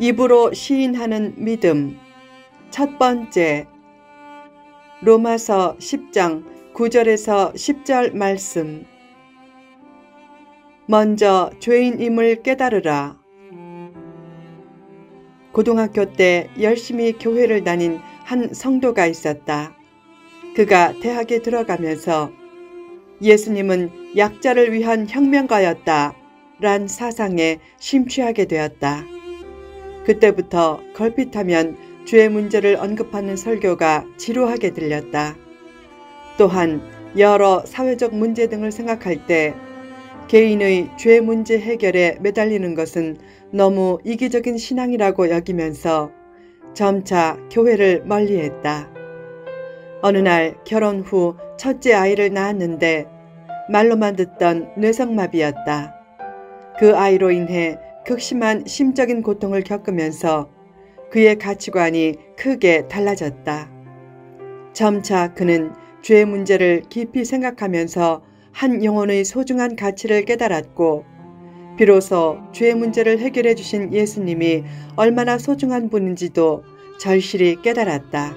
입으로 시인하는 믿음. 첫 번째, 로마서 10장 9절에서 10절 말씀. 먼저 죄인임을 깨달으라. 고등학교 때 열심히 교회를 다닌 한 성도가 있었다. 그가 대학에 들어가면서 예수님은 약자를 위한 혁명가였다 란 사상에 심취하게 되었다. 그때부터 걸핏하면 죄 문제를 언급하는 설교가 지루하게 들렸다. 또한 여러 사회적 문제 등을 생각할 때 개인의 죄 문제 해결에 매달리는 것은 너무 이기적인 신앙이라고 여기면서 점차 교회를 멀리했다. 어느 날 결혼 후 첫째 아이를 낳았는데 말로만 듣던 뇌성마비였다. 그 아이로 인해 극심한 심적인 고통을 겪으면서 그의 가치관이 크게 달라졌다. 점차 그는 죄 문제를 깊이 생각하면서 한 영혼의 소중한 가치를 깨달았고 비로소 죄 문제를 해결해 주신 예수님이 얼마나 소중한 분인지도 절실히 깨달았다.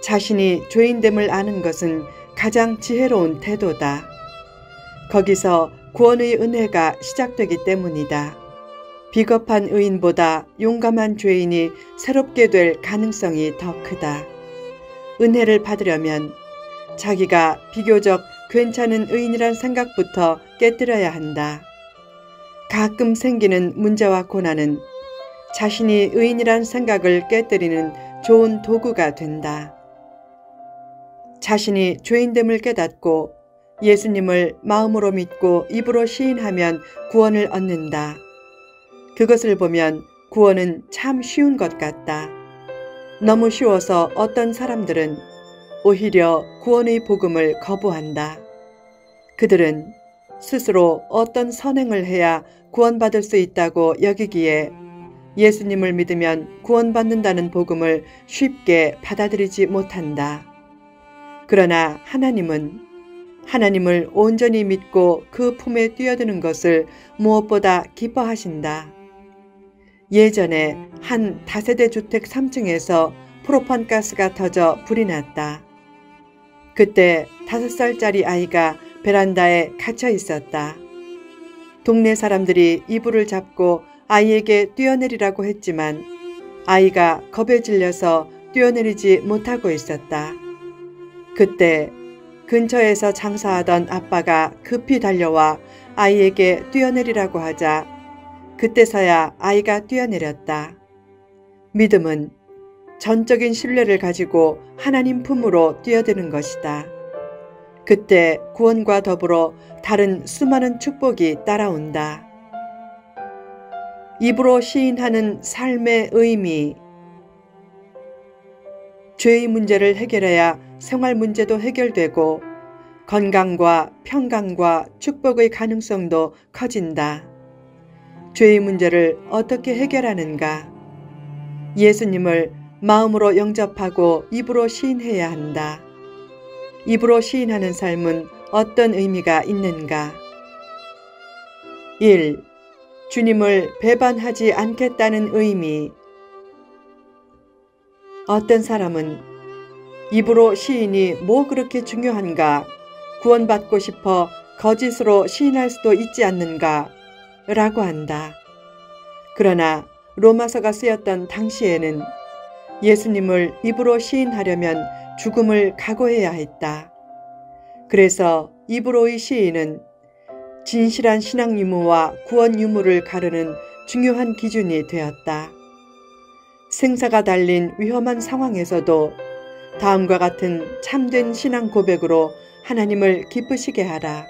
자신이 죄인됨을 아는 것은 가장 지혜로운 태도다. 거기서 구원의 은혜가 시작되기 때문이다. 비겁한 의인보다 용감한 죄인이 새롭게 될 가능성이 더 크다. 은혜를 받으려면 자기가 비교적 괜찮은 의인이란 생각부터 깨뜨려야 한다. 가끔 생기는 문제와 고난은 자신이 의인이란 생각을 깨뜨리는 좋은 도구가 된다. 자신이 죄인됨을 깨닫고 예수님을 마음으로 믿고 입으로 시인하면 구원을 얻는다. 그것을 보면 구원은 참 쉬운 것 같다. 너무 쉬워서 어떤 사람들은 오히려 구원의 복음을 거부한다. 그들은 스스로 어떤 선행을 해야 구원받을 수 있다고 여기기에 예수님을 믿으면 구원받는다는 복음을 쉽게 받아들이지 못한다. 그러나 하나님을 온전히 믿고 그 품에 뛰어드는 것을 무엇보다 기뻐하신다. 예전에 한 다세대 주택 3층에서 프로판가스가 터져 불이 났다. 그때 5살짜리 아이가 베란다에 갇혀 있었다. 동네 사람들이 이불을 잡고 아이에게 뛰어내리라고 했지만 아이가 겁에 질려서 뛰어내리지 못하고 있었다. 그때 근처에서 장사하던 아빠가 급히 달려와 아이에게 뛰어내리라고 하자 그때서야 아이가 뛰어내렸다. 믿음은 전적인 신뢰를 가지고 하나님 품으로 뛰어드는 것이다. 그때 구원과 더불어 다른 수많은 축복이 따라온다. 입으로 시인하는 삶의 의미. 죄의 문제를 해결해야 생활 문제도 해결되고 건강과 평강과 축복의 가능성도 커진다. 죄의 문제를 어떻게 해결하는가? 예수님을 마음으로 영접하고 입으로 시인해야 한다. 입으로 시인하는 삶은 어떤 의미가 있는가? 1. 주님을 배반하지 않겠다는 의미. 어떤 사람은 입으로 시인이 뭐 그렇게 중요한가? 구원받고 싶어 거짓으로 시인할 수도 있지 않는가? 라고 한다. 그러나 로마서가 쓰였던 당시에는 예수님을 입으로 시인하려면 죽음을 각오해야 했다. 그래서 입으로의 시인은 진실한 신앙 유무와 구원 유무를 가르는 중요한 기준이 되었다. 생사가 달린 위험한 상황에서도 다음과 같은 참된 신앙 고백으로 하나님을 기쁘시게 하라.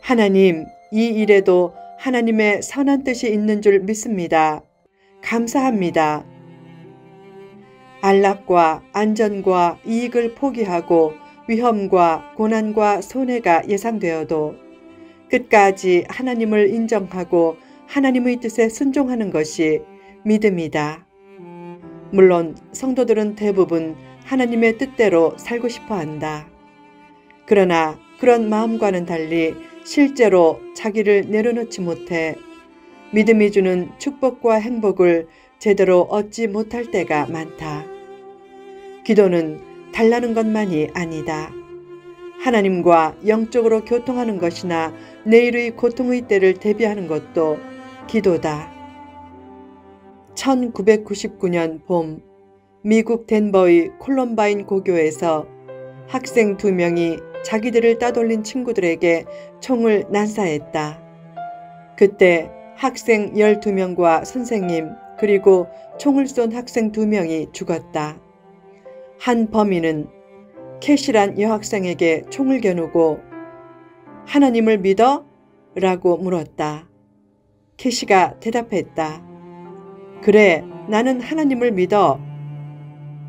하나님, 이 일에도 하나님의 선한 뜻이 있는 줄 믿습니다. 감사합니다. 안락과 안전과 이익을 포기하고 위험과 고난과 손해가 예상되어도 끝까지 하나님을 인정하고 하나님의 뜻에 순종하는 것이 믿음이다. 물론 성도들은 대부분 하나님의 뜻대로 살고 싶어 한다. 그러나 그런 마음과는 달리 실제로 자기를 내려놓지 못해 믿음이 주는 축복과 행복을 제대로 얻지 못할 때가 많다. 기도는 달라는 것만이 아니다. 하나님과 영적으로 교통하는 것이나 내일의 고통의 때를 대비하는 것도 기도다. 1999년 봄, 미국 덴버의 콜럼바인 고교에서 학생 2명이 자기들을 따돌린 친구들에게 총을 난사했다. 그때 학생 12명과 선생님 그리고 총을 쏜 학생 2명이 죽었다. 한 범인은 캐시란 여학생에게 총을 겨누고 하나님을 믿어? 라고 물었다. 캐시가 대답했다. 그래, 나는 하나님을 믿어.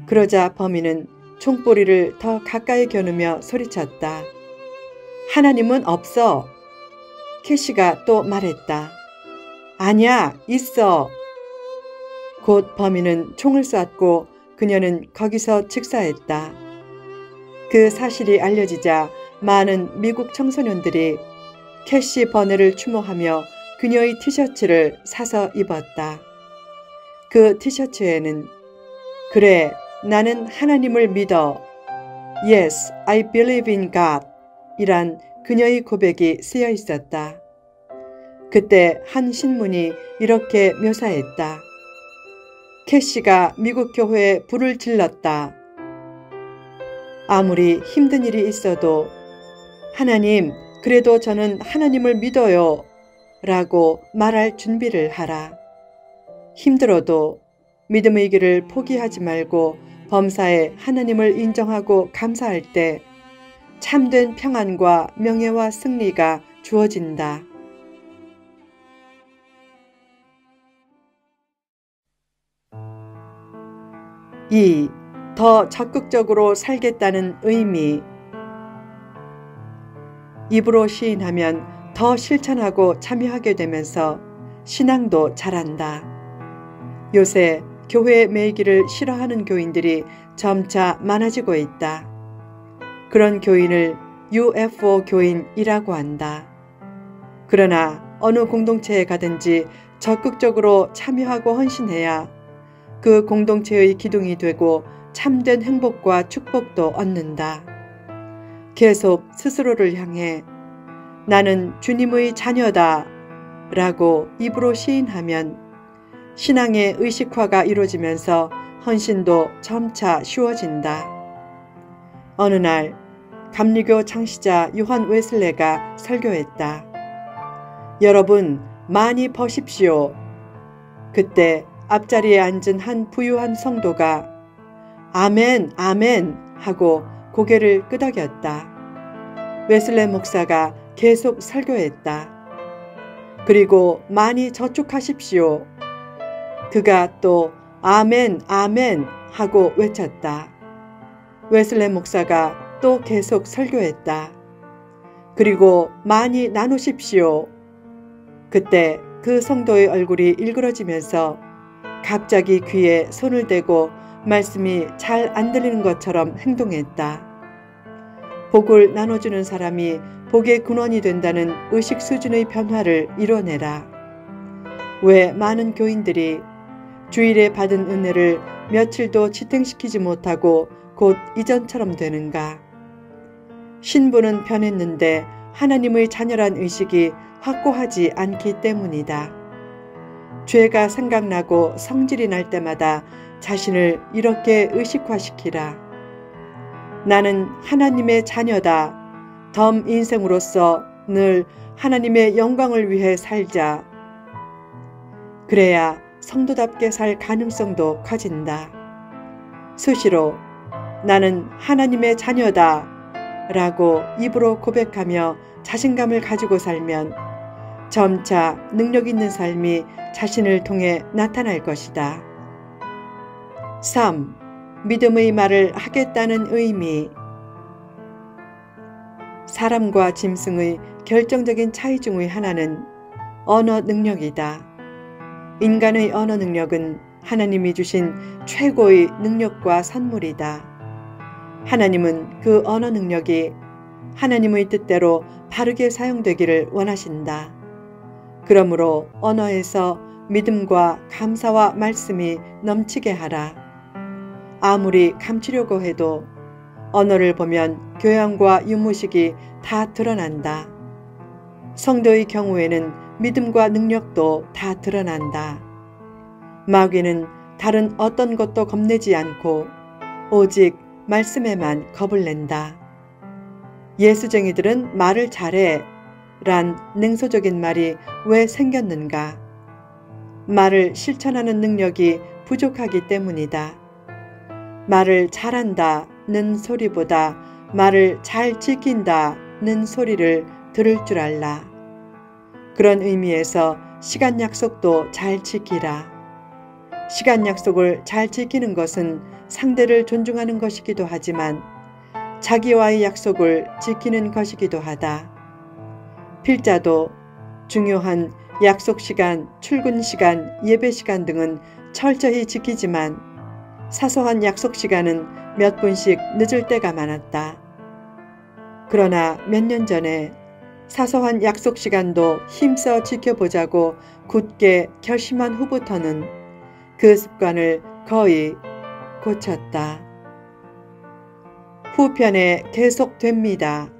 그러자 범인은 총꼬리를 더 가까이 겨누며 소리쳤다. 하나님은 없어. 캐시가 또 말했다. 아니야, 있어. 곧 범인은 총을 쐈고 그녀는 거기서 즉사했다. 그 사실이 알려지자 많은 미국 청소년들이 캐시 버네를 추모하며 그녀의 티셔츠를 사서 입었다. 그 티셔츠에는 그래, 나는 하나님을 믿어. Yes, I believe in God. 이란 그녀의 고백이 쓰여 있었다. 그때 한 신문이 이렇게 묘사했다. 캐시가 미국 교회에 불을 질렀다. 아무리 힘든 일이 있어도 하나님, 그래도 저는 하나님을 믿어요. 라고 말할 준비를 하라. 힘들어도 믿음의 길을 포기하지 말고 범사에 하나님을 인정하고 감사할 때 참된 평안과 명예와 승리가 주어진다. 2. 더 적극적으로 살겠다는 의미. 입으로 시인하면 더 실천하고 참여하게 되면서 신앙도 자란다. 요새 교회 매기를 싫어하는 교인들이 점차 많아지고 있다. 그런 교인을 UFO 교인이라고 한다. 그러나 어느 공동체에 가든지 적극적으로 참여하고 헌신해야 그 공동체의 기둥이 되고 참된 행복과 축복도 얻는다. 계속 스스로를 향해 나는 주님의 자녀다 라고 입으로 시인하면 신앙의 의식화가 이루어지면서 헌신도 점차 쉬워진다. 어느 날 감리교 창시자 요한 웨슬레가 설교했다. 여러분 많이 버십시오. 그때 앞자리에 앉은 한 부유한 성도가 아멘 아멘 하고 고개를 끄덕였다. 웨슬레 목사가 계속 설교했다. 그리고 많이 저축하십시오. 그가 또 아멘 아멘 하고 외쳤다. 웨슬레 목사가 또 계속 설교했다. 그리고 많이 나누십시오. 그때 그 성도의 얼굴이 일그러지면서 갑자기 귀에 손을 대고 말씀이 잘 안 들리는 것처럼 행동했다. 복을 나눠주는 사람이 복의 근원이 된다는 의식 수준의 변화를 이뤄내라. 왜 많은 교인들이 주일에 받은 은혜를 며칠도 지탱시키지 못하고 곧 이전처럼 되는가? 신분은 변했는데 하나님의 자녀란 의식이 확고하지 않기 때문이다. 죄가 생각나고 성질이 날 때마다 자신을 이렇게 의식화시키라. 나는 하나님의 자녀다. 덤 인생으로서 늘 하나님의 영광을 위해 살자. 그래야 성도답게 살 가능성도 커진다. 수시로 나는 하나님의 자녀다 라고 입으로 고백하며 자신감을 가지고 살면 점차 능력 있는 삶이 자신을 통해 나타날 것이다. 3. 믿음의 말을 하겠다는 의미. 사람과 짐승의 결정적인 차이 중의 하나는 언어 능력이다. 인간의 언어 능력은 하나님이 주신 최고의 능력과 선물이다. 하나님은 그 언어 능력이 하나님의 뜻대로 바르게 사용되기를 원하신다. 그러므로 언어에서 믿음과 감사와 말씀이 넘치게 하라. 아무리 감추려고 해도 언어를 보면 교양과 유무식이 다 드러난다. 성도의 경우에는 믿음과 능력도 다 드러난다. 마귀는 다른 어떤 것도 겁내지 않고 오직 말씀에만 겁을 낸다. 예수쟁이들은 말을 잘해 란 냉소적인 말이 왜 생겼는가? 말을 실천하는 능력이 부족하기 때문이다. 말을 잘한다는 소리보다 말을 잘 지킨다는 소리를 들을 줄 알라. 그런 의미에서 시간 약속도 잘 지키라. 시간 약속을 잘 지키는 것은 상대를 존중하는 것이기도 하지만 자기와의 약속을 지키는 것이기도 하다. 필자도 중요한 약속 시간, 출근 시간, 예배 시간 등은 철저히 지키지만 사소한 약속 시간은 몇 분씩 늦을 때가 많았다. 그러나 몇 년 전에 사소한 약속 시간도 힘써 지켜보자고 굳게 결심한 후부터는 그 습관을 거의 고쳤다. 후편에 계속됩니다.